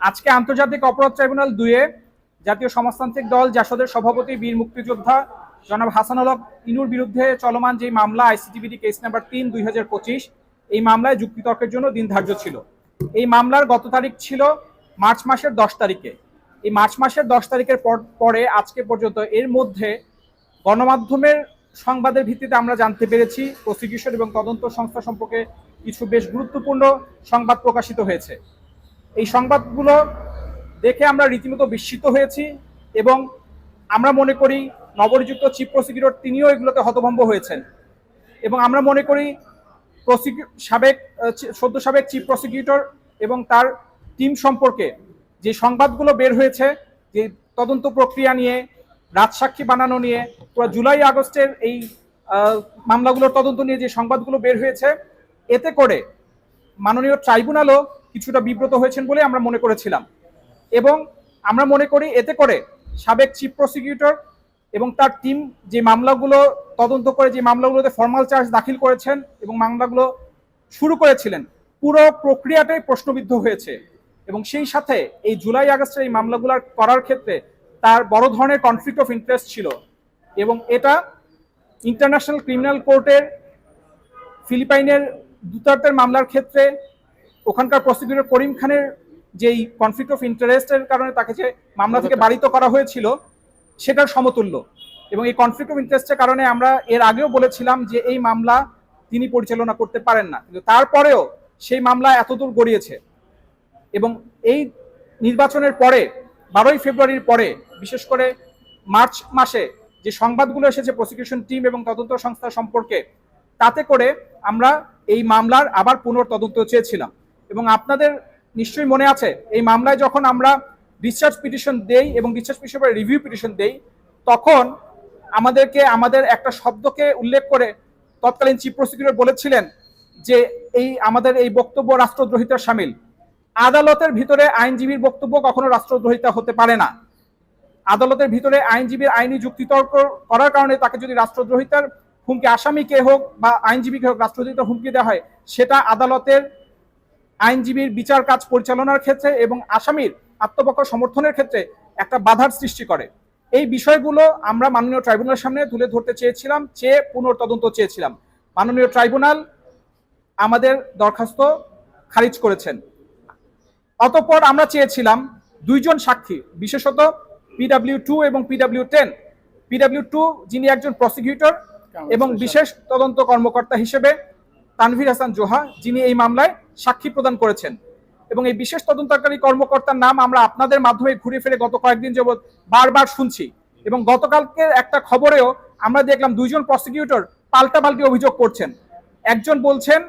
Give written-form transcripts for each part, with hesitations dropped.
আজকে আন্তর্জাতিক অপরাধ ট্রাইব্যুনাল 2-এ জাতীয় সমাজতান্ত্রিক দল জাসদের সভাপতি বীর মুক্তিযোদ্ধা জনাব হাসানুল হক ইনুর বিরুদ্ধে চলমান যে মামলা আইসিটিবিডি কেস নাম্বার 3/2025, এই মামলায় যুক্তিতর্কের জন্য দিন ধার্য ছিল। এই মামলার গত তারিখ ছিল মার্চ মাসের 10 তারিখে। এই মার্চ মাসের 10 তারিখের পরে আজকে পর্যন্ত এর মধ্যে গণমাধ্যমের সংবাদের ভিত্তিতে আমরা জানতে পেরেছি প্রসিকিউশন এবং তদন্ত সংস্থা সম্পর্কে কিছু বেশ গুরুত্বপূর্ণ সংবাদ প্রকাশিত হয়েছে। এই সংবাদগুলো দেখে আমরা রীতিমতো বিস্মিত হয়েছি এবং আমরা মনে করি নবনিযুক্ত চিফ প্রসিকিউটর তিনিও এগুলোতে হতভম্ব হয়েছেন এবং আমরা মনে করি সদ্য সাবেক চিফ প্রসিকিউটর এবং তার টিম সম্পর্কে যে সংবাদগুলো বের হয়েছে, যে তদন্ত প্রক্রিয়া নিয়ে, রাজসাক্ষী বানানো নিয়ে, পুরো জুলাই আগস্টের এই মামলাগুলোর তদন্ত নিয়ে যে সংবাদগুলো বের হয়েছে, এতে করে মাননীয় ট্রাইব্যুনালও কিছুটা বিব্রত হয়েছেন বলে আমরা মনে করেছিলাম। এবং আমরা মনে করি এতে করে সাবেক চিফ প্রসিকিউটর এবং তার টিম যে মামলাগুলো তদন্ত করে যে মামলাগুলোতে ফর্মাল চার্জ দাখিল করেছেন এবং মামলাগুলো শুরু করেছিলেন, পুরো প্রক্রিয়াটাই প্রশ্নবিদ্ধ হয়েছে। এবং সেই সাথে এই জুলাই আগস্টের এই মামলাগুলো করার ক্ষেত্রে তার বড় ধরনের কনফ্লিক্ট অফ ইন্টারেস্ট ছিল এবং এটা ইন্টারন্যাশনাল ক্রিমিনাল কোর্টের ফিলিপাইনের দুতার্তের মামলার ক্ষেত্রে ওখানকার প্রসিকিউটর করিম খানের যেই কনফ্লিক্ট অফ ইন্টারেস্টের কারণে তাকে যে মামলা থেকে বারিত করা হয়েছিল সেটার সমতুল্য। এবং এই কনফ্লিক্ট অফ ইন্টারেস্টের কারণে আমরা এর আগেও বলেছিলাম যে এই মামলা তিনি পরিচালনা করতে পারেন না, কিন্তু তারপরেও সেই মামলা এতদূর গড়িয়েছে। এবং এই নির্বাচনের পরে 12ই ফেব্রুয়ারির পরে বিশেষ করে মার্চ মাসে যে সংবাদগুলো এসেছে প্রসিকিউশন টিম এবং তদন্ত সংস্থা সম্পর্কে, তাতে করে আমরা এই মামলার আবার পুনর্তদন্ত চেয়েছিলাম। এবং আপনাদের নিশ্চয়ই মনে আছে, এই মামলায় যখন আমরা ডিসচার্জ পিটিশন দেই এবং ডিসচার্জ পিটিশনের রিভিউ পিটিশন দেই, তখন আমাদেরকে আমাদের একটা শব্দকে উল্লেখ করে তৎকালীন চিফ প্রসিকিউটর বলেছিলেন যে আমাদের এই বক্তব্য রাষ্ট্রদ্রোহিতার শামিল। আদালতের ভিতরে আইনজীবীর বক্তব্য কখনো রাষ্ট্রদ্রোহিতা হতে পারে না। আদালতের ভিতরে আইনজীবীর আইনি যুক্তিতর্ক করার কারণে তাকে যদি রাষ্ট্রদ্রোহিতার হুমকি, আসামিকে হোক বা আইনজীবীকে হোক রাষ্ট্রদ্রোহিতার হুমকি দেওয়া হয়, সেটা আদালতের আইনজীবীর বিচার কাজ পরিচালনার ক্ষেত্রে এবং আসামির আত্মপক্ষ সমর্থনের ক্ষেত্রে একটা বাধার সৃষ্টি করে। এই বিষয়গুলো আমরা মাননীয় ট্রাইব্যুনালের সামনে তুলে ধরতে চেয়েছিলাম, পুনর্তদন্ত চেয়েছিলাম। মাননীয় ট্রাইব্যুনাল আমাদের দরখাস্ত খারিজ করেছেন। অতঃপর আমরা চেয়েছিলাম 2 জন সাক্ষী, বিশেষত PW2 এবং PW10। PW2 যিনি একজন প্রসিকিউটর এবং বিশেষ তদন্ত কর্মকর্তা হিসেবে তানভীর হাসান জোহা, যিনি এই মামলায় সাক্ষী প্রদান করেছেন। এবং এই বিশেষ তদন্তকারী কর্মকর্তার নাম আমরা আপনাদের মাধ্যমে ঘুরে ফিরে গত কয়েকদিন যাবৎ বারবার শুনছি। এবং গতকালকে একটা খবরেও আমরা দেখলাম 2 জন প্রসিকিউটর পাল্টাপাল্টি অভিযোগ করছেন। একজন বলছেন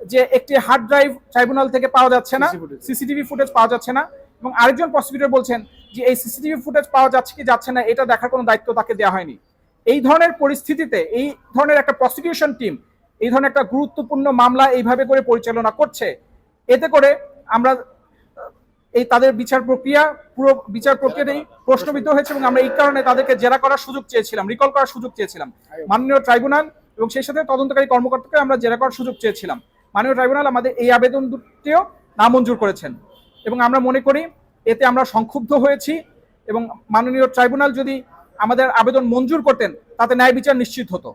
যে একটি হার্ড ড্রাইভ ট্রাইব্যুনাল থেকে পাওয়া যাচ্ছে না, সিসিটিভি ফুটেজ পাওয়া যাচ্ছে না, এবং আরেকজন প্রসিকিউটর বলছেন যে এই সিসিটিভি ফুটেজ পাওয়া যাচ্ছে কি যাচ্ছে না এটা দেখার কোনো দায়িত্ব তাকে দেওয়া হয়নি। এই ধরনের পরিস্থিতিতে এই ধরনের একটা প্রসিকিউশন টিম এই ধরনের একটা গুরুত্বপূর্ণ মামলা এইভাবে করে পরিচালনা করছে, এতে করে আমরা তাদের বিচার প্রক্রিয়া, পুরো বিচার প্রক্রিয়াটাই প্রশ্নবিদ্ধ হয়েছে এবং আমরা এই কারণে তাদেরকে জেরা করার সুযোগ চেয়েছিলাম, রিকল করার সুযোগ চেয়েছিলাম মাননীয় ট্রাইব্যুনাল, এবং সেই সাথে তদন্তকারী কর্মকর্তাকে আমরা জেরা করার সুযোগ চেয়েছিলাম। মাননীয় ট্রাইব্যুনাল আমাদের এই আবেদন দুটিও নামঞ্জুর করেছেন এবং আমরা মনে করি এতে আমরা সংক্ষুব্ধ হয়েছি এবং মাননীয় ট্রাইব্যুনাল যদি আমাদের আবেদন মঞ্জুর করতেন তাতে ন্যায় বিচার নিশ্চিত হতো।